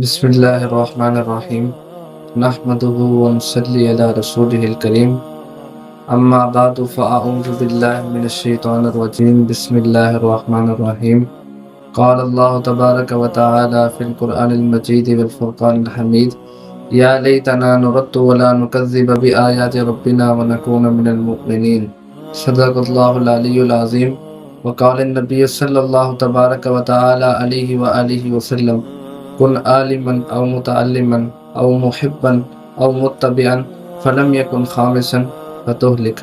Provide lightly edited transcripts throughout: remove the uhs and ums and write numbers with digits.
بسم اللہ الرحمن الرحیم نحمده ونصلی علی رسوله الکریم اما بعد فاعوذ باللہ من الشیطان الرجیم بسم اللہ الرحمن الرحیم قال اللہ تبارک وتعالی فی القرآن المجید والفرقان الحمید یا لیتنا نرد ولا نکذب بآیات ربنا ونکون من المؤمنین صدق اللہ العلی العظیم وقال النبی صلی اللہ تبارک وتعالی علیہ وآلہ وسلم کن عالما او متعلما او محبا او متبعا فلم یکن خامسا فتہلک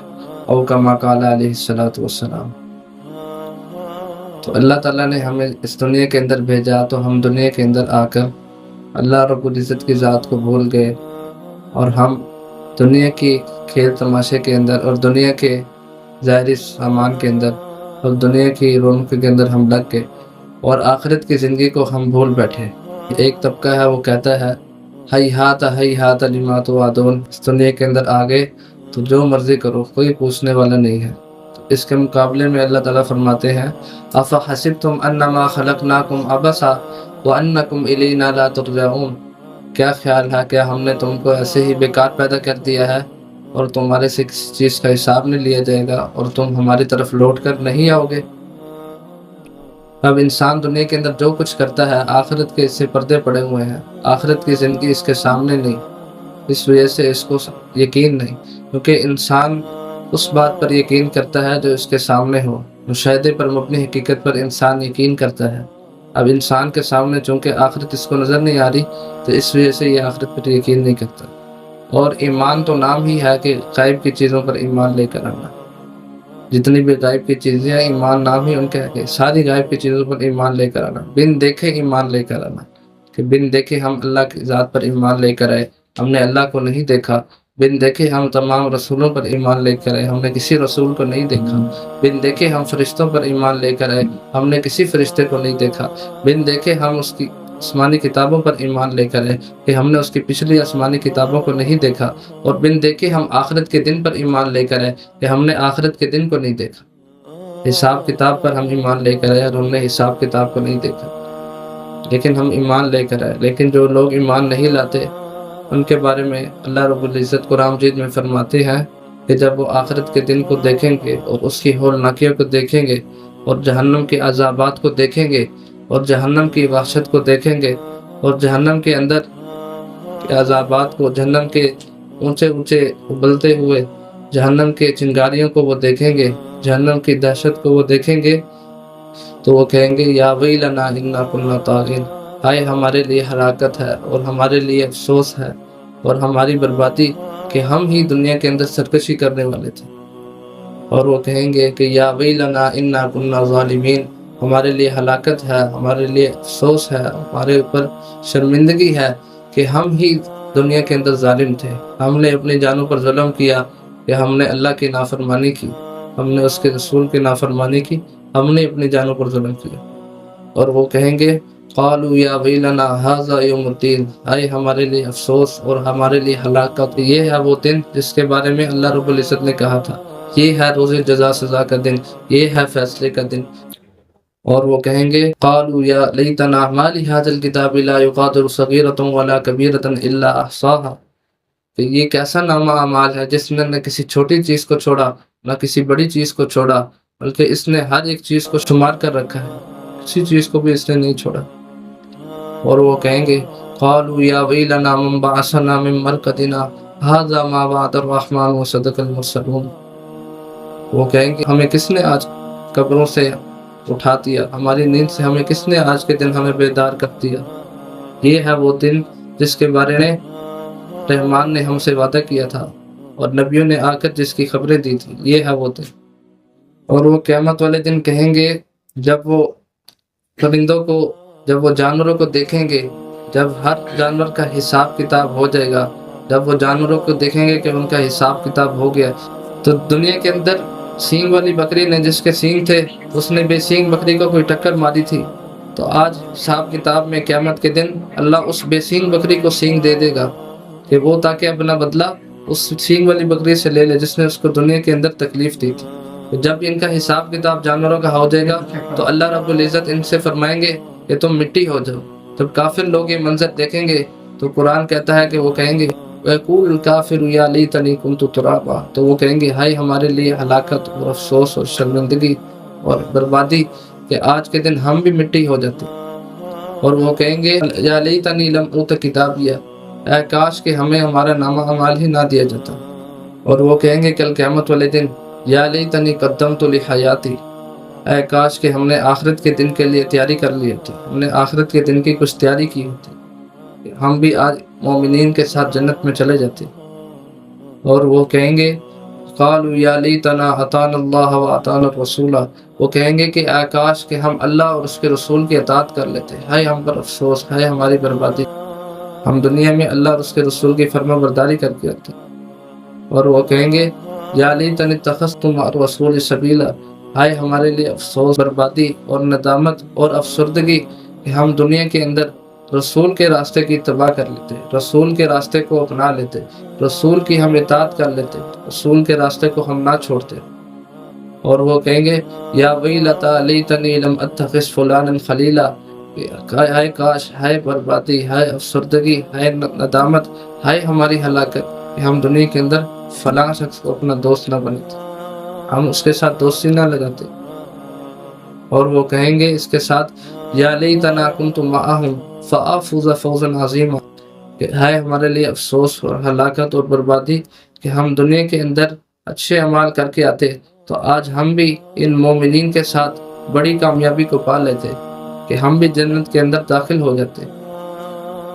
او کما قال علیہ الصلوۃ والسلام۔ تو اللہ تعالیٰ نے ہمیں اس دنیا کے اندر بھیجا تو ہم دنیا کے اندر آ کر اللہ رب العزت کی ذات کو بھول گئے اور ہم دنیا کی کھیل تماشے کے اندر اور دنیا کے ظاہری سامان کے اندر اور دنیا کی رونق کے اندر ہم لگ گئے اور آخرت کی زندگی کو ہم بھول بیٹھے۔ ایک طبقہ ہے وہ کہتا ہے ہیہات لما توعدون، اس دنیا کے اندر آ گئے تو جو مرضی کرو، کوئی پوچھنے والا نہیں ہے۔ اس کے مقابلے میں اللہ تعالیٰ فرماتے ہیں افحسبتم انما خلقناکم عبثا وانکم الینا لا ترجعون، کیا خیال ہے کیا ہم نے تم کو ایسے ہی بیکار پیدا کر دیا ہے اور تمہارے سے کسی چیز کا حساب نہیں لیا جائے گا اور تم ہماری طرف لوٹ کر نہیں آؤ گے؟ اب انسان دنیا کے اندر جو کچھ کرتا ہے آخرت کے اس سے پردے پڑے ہوئے ہیں، آخرت کی زندگی اس کے سامنے نہیں، اس وجہ سے اس کو یقین نہیں، کیونکہ انسان اس بات پر یقین کرتا ہے جو اس کے سامنے ہو، مشاہدے پر مبنی حقیقت پر انسان یقین کرتا ہے۔ اب انسان کے سامنے چونکہ آخرت اس کو نظر نہیں آ رہی تو اس وجہ سے یہ آخرت پر یقین نہیں کرتا۔ اور ایمان تو نام ہی ہے کہ غائب کی چیزوں پر ایمان لے کر آنا، جتنی بھی غائب کی چیزیں ہیں ایمان نام ہی ان کا ہے کہ ساری غائب کی چیزوں پر ایمان لے کر آنا، بن دیکھے ایمان لے کر آنا، کہ بن دیکھے ہم اللہ کی ذات پر ایمان لے کر آئے، ہم نے اللہ کو نہیں دیکھا، بن دیکھے ہم تمام رسولوں پر ایمان لے کر آئے، ہم نے کسی رسول کو نہیں دیکھا، بن دیکھے ہم فرشتوں پر ایمان لے کر آئے، ہم نے کسی فرشتے کو نہیں دیکھا، بن دیکھے ہم اس کی آسمانی کتابوں پر ایمان لے کر آئے کہ ہم نے اس کی پچھلی آسمانی کتابوں کو نہیں دیکھا، اور بن دیکھے ہم آخرت کے دن پر ایمان لے کر آئے کہ ہم نے آخرت کے دن کو نہیں دیکھا۔ حساب کتاب پر ہم ایمان لے کر آئے اور ہم نے حساب کتاب کو نہیں دیکھا، لیکن ہم ایمان لے کر آئے۔ لیکن جو لوگ ایمان نہیں لاتے ان کے بارے میں اللہ رب العزت قرآن مجید میں فرماتے ہیں کہ جب وہ آخرت کے دن کو دیکھیں گے اور اس کی ہولناکیوں کو دیکھیں گے اور جہنم کے عذابات کو دیکھیں گے اور جہنم کی وحشت کو دیکھیں گے اور جہنم کے اندر کے عذابات کو، جہنم کے اونچے اونچے ابلتے ہوئے جہنم کے چنگاریوں کو وہ دیکھیں گے، جہنم کی دہشت کو وہ دیکھیں گے تو وہ کہیں گے یا ویلنا انا کنا طاغین، ہائے ہمارے لیے ہلاکت ہے اور ہمارے لیے افسوس ہے اور ہماری بربادی کہ ہم ہی دنیا کے اندر سرکشی کرنے والے تھے۔ اور وہ کہیں گے کہ یا ویلنا انا کنا ظالمین، ہمارے لیے ہلاکت ہے، ہمارے لیے افسوس ہے، ہمارے اوپر شرمندگی ہے کہ ہم ہی دنیا کے اندر ظالم تھے، ہم نے اپنی جانوں پر ظلم کیا کہ ہم نے اللہ کی نافرمانی کی، ہم نے اس کے رسول کی نافرمانی کی، ہم نے اپنی جانوں پر ظلم کیا۔ اور وہ کہیں گے قالوا یا ویلنا ھذا یوم الدین، ہائے ہمارے لیے افسوس اور ہمارے لیے ہلاکت، یہ ہے وہ دن جس کے بارے میں اللہ رب العزت نے کہا تھا، یہ ہے روز جزا سزا کا دن، یہ ہے فیصلے کا دن۔ اور وہ کہیں گے قالوا یا لیتنا ما لهذا الكتاب لا يغادر صغیرۃ ولا کبیرۃ الا احصاها، کہ یہ کیسا نامہ اعمال ہے جس نے نہ کسی چھوٹی چیز کو چھوڑا نہ کسی بڑی چیز کو چھوڑا، بلکہ اس نے ہر ایک چیز کو شمار کر رکھا ہے، کسی چیز کو بھی اس نے نہیں چھوڑا۔ اور وہ کہیں گے قالوا یا ویلنا من بعثنا من مرقدنا ھذا ما وعد الرحمن وصدق المرسلون، وہ کہیں گے ہمیں کس نے آج قبروں سے اٹھا دیا، ہماری نیند سے ہمیں کس نے آج کے دن ہمیں بیدار کر دیا، یہ ہے وہ دن جس کے بارے میں رحمان نے ہم سے وعدہ کیا تھا اور نبیوں نے آ کر جس کی خبریں دی تھی، یہ ہے وہ دن۔ اور وہ قیامت والے دن کہیں گے جب وہ پرندوں کو، جب وہ جانوروں کو دیکھیں گے، جب ہر جانور کا حساب کتاب ہو جائے گا، جب وہ جانوروں کو دیکھیں گے کہ ان کا حساب کتاب ہو گیا، تو دنیا کے اندر سینگ والی بکری نے جس کے سینگ تھے اس نے بے سینگ بکری کو کوئی ٹکر ماری تھی، تو آج حساب کتاب میں قیامت کے دن اللہ اس بے سینگ بکری کو سینگ دے دے گا کہ وہ تاکہ اپنا بدلہ اس سینگ والی بکری سے لے لے جس نے اس کو دنیا کے اندر تکلیف دی تھی۔ جب ان کا حساب کتاب جانوروں کا ہو جائے گا تو اللہ رب العزت ان سے فرمائیں گے کہ تم مٹی ہو جاؤ، جب کافر لوگ یہ منظر دیکھیں گے تو قرآن کہتا ہے کہ وہ کہیں گے وَيَقُولُ الْكَافِرُ يَا لَيْتَنِي كُنتُ تُرَابًا، تو وہ کہیں گے ہائے ہمارے لیے ہلاکت اور افسوس اور شرمندگی اور بربادی کہ آج کے دن ہم بھی مٹی ہو جاتے۔ اور وہ کہیں گے یا لیتنی لم اوت کتابیہ، اے کاش کہ ہمیں ہمارا نامہ اعمال ہی نہ دیا جاتا۔ اور وہ کہیں گے کل قیامت والے دن یا لیتنی قدمت لحیاتی، اے کاش کہ ہم نے آخرت کے دن کے لیے تیاری کر لی ہوتی، ہم نے آخرت کے دن کی کچھ تیاری کی ہوتی، ہم بھی آج مومنین کے ساتھ جنت میں چلے جاتے۔ اور وہ کہیں گے قالوا یا لیتنا اطعنا اللہ واطعنا الرسول، وہ کہیں گے کہ اے کاش کہ ہم اللہ اور اس کے رسول کی اطاعت کر لیتے، ہائے ہم پر افسوس، ہائے ہماری بربادی، ہم دنیا میں اللہ اور اس کے رسول کی فرما برداری کر کے آتے۔ اور وہ کہیں گے یا لیتنی اتخذت مع الرسول سبیلا، ہائے ہمارے لیے افسوس، بربادی اور ندامت اور افسردگی کہ ہم دنیا کے اندر رسول کے راستے کی اتباع کر لیتے، رسول کے راستے کو اپنا لیتے، رسول کی ہم اطاعت کر لیتے، رسول کے راستے کو ہم نہ چھوڑتے۔ اور وہ کہیں گے یا ویلتا لیتنی لم اتخذ فلانا خلیلا، ہائے کاش، ہائے بربادی، ہائے افسردگی، ہائے ندامت، ہائے ہماری ہلاکت کہ ہم دنیا کے اندر فلاں شخص کو اپنا دوست نہ بنتے، ہم اس کے ساتھ دوستی نہ لگاتے۔ اور وہ کہیں گے اس کے ساتھ یا لیتنا کنت معہم فافوز فوزا عظیما، کہ ہائے ہمارے لیے افسوس اور ہلاکت اور بربادی کہ ہم دنیا کے اندر اچھے اعمال کر کے آتے تو آج ہم بھی ان مومنین کے ساتھ بڑی کامیابی کو پا لیتے کہ ہم بھی جنت کے اندر داخل ہو جاتے۔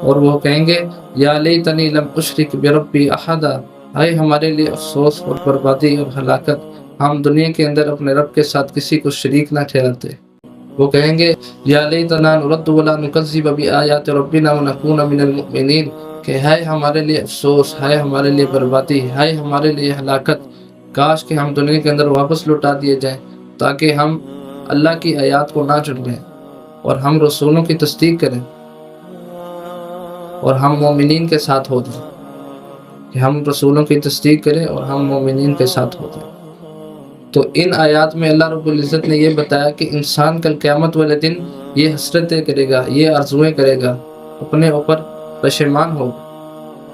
اور وہ کہیں گے یا لیتنی لم اشرک بربی احدا، ہائے ہمارے لیے افسوس اور بربادی اور ہلاکت ہم دنیا کے اندر اپنے رب کے ساتھ کسی کو شریک نہ ٹھہراتے۔ وہ کہیں گے یا لیتنا نرد ولا نکذب بآیات ربنا ونکون من المؤمنین، کہ ہائے ہمارے لیے افسوس، ہائے ہمارے لیے بربادی، ہائے ہمارے لیے ہلاکت، کاش کہ ہم دنیا کے اندر واپس لوٹا دیے جائیں تاکہ ہم اللہ کی آیات کو نہ جھٹلائیں اور ہم رسولوں کی تصدیق کریں اور ہم مومنین کے ساتھ ہو جائیں، کہ ہم رسولوں کی تصدیق کریں اور ہم مومنین کے ساتھ ہو جائیں۔ تو ان آیات میں اللہ رب العزت نے یہ بتایا کہ انسان کل قیامت والے دن یہ حسرتیں کرے گا، یہ آرزویں کرے گا، اپنے اوپر پشیمان ہوگا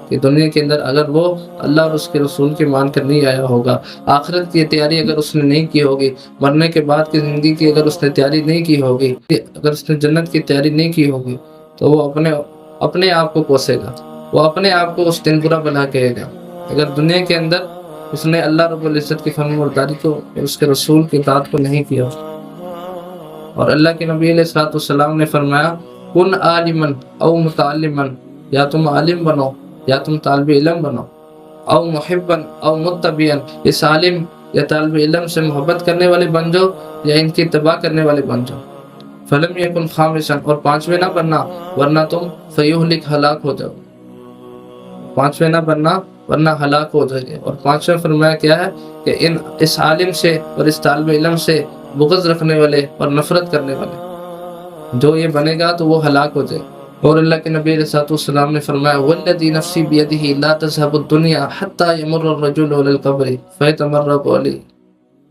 کہ دنیا کے اندر اگر وہ اللہ اور اس کے رسول کے مان کر نہیں آیا ہوگا، آخرت کی تیاری اگر اس نے نہیں کی ہوگی، مرنے کے بعد کی زندگی کی اگر اس نے تیاری نہیں کی ہوگی، اگر اس نے جنت کی تیاری نہیں کی ہوگی تو وہ اپنے آپ کو کوسے گا، وہ اپنے آپ کو اس دن برا بنا کہے گا۔ اگر دنیا کے اندر اس نے اللہ رب العزت کی فرمان برداری کو اور اس کے رسول کی اطاعت کو نہیں کیا۔ اور اللہ کے نبی علیہ الصلوۃ والسلام نے فرمایا کن عالما او متعلما، یا تم عالم بنو یا تم طالب علم بنو، او محبا او متبعا، اس عالم یا طالب علم سے محبت کرنے والے بن جاؤ یا ان کی اتباع کرنے والے بن جاؤ۔ فلم یکن خامسا، اور پانچویں نہ بننا ورنہ تم فیہلک ہلاک ہو جاؤ، پانچویں نہ بننا ورنہ ہلاک ہو جائے گے۔ اور پانچویں فرمایا کیا ہے کہ اس عالم سے اور اس طالب علم سے بغض رکھنے والے اور نفرت کرنے والے، جو یہ بنے گا تو وہ ہلاک ہو جائے۔ اور اللہ کے نبی علیہ السلام نے فرمایا والذی نفسی بیدہ لا تذهب الدنیا حتی یمر الرجل علی القبر فیتمرغ علیہ،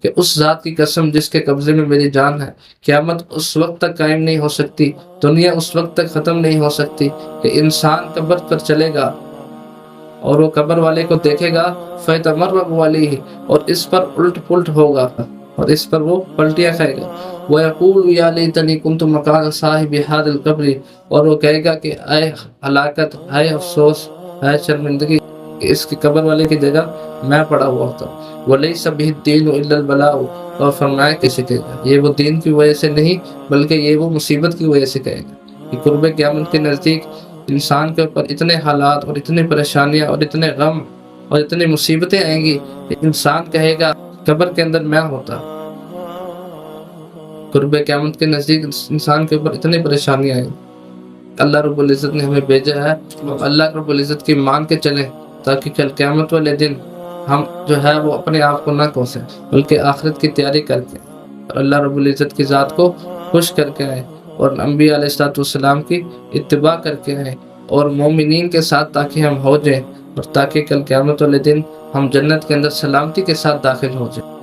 کہ اس ذات کی قسم جس کے قبضے میں میری جان ہے، قیامت اس وقت تک قائم نہیں ہو سکتی، دنیا اس وقت تک ختم نہیں ہو سکتی کہ انسان قبر پر چلے گا اور وہ قبر والے کو دیکھے گا فیتمرغ علیہ، اور اس پر الٹ پلٹ ہوگا اور اس پر وہ پلٹیاں کھائے گا۔ وَيَقُولُ يَا لَيْتَنِي كُنْتُ مَكَانَ صَاحِبِ هَذَا الْقَبْرِ، اور وہ کہے گا کہ اے ہلاکت، اے افسوس، اے شرمندگی کہ اس کی قبر والے کی جگہ میں پڑا ہوا ہوتا۔ وَلَيْسَ بِهِ الدِّينُ إِلَّا الْبَلَاءُ، اور فرمایا کسی کہے گا یہ وہ دین کی وجہ سے نہیں بلکہ یہ وہ مصیبت کی وجہ سے کہے گا کہ قرب قیامت کے نزدیک انسان کے اوپر اتنے حالات اور اتنے پریشانیاں اور اتنے غم اور اتنی مصیبتیں آئیں گی کہ انسان کہے گا قبر کے اندر میں ہوتا۔ قرب قیامت کے نزدیک انسان کے اوپر اتنی پریشانیاں آئیں۔ اللہ رب العزت نے ہمیں بھیجا ہے اللہ رب العزت کی مان کے چلیں تاکہ کل قیامت والے دن ہم جو ہے وہ اپنے آپ کو نہ کوسیں بلکہ آخرت کی تیاری کر کے اور اللہ رب العزت کی ذات کو خوش کر کے آئیں اور انبیاء علیہ الصلوۃ والسلام کی اتباع کر کے آئیں اور مومنین کے ساتھ تاکہ ہم ہو جائیں اور تاکہ کل قیامت والے دن ہم جنت کے اندر سلامتی کے ساتھ داخل ہو جائیں۔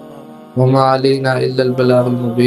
وما علینا الا البلاغ المبین۔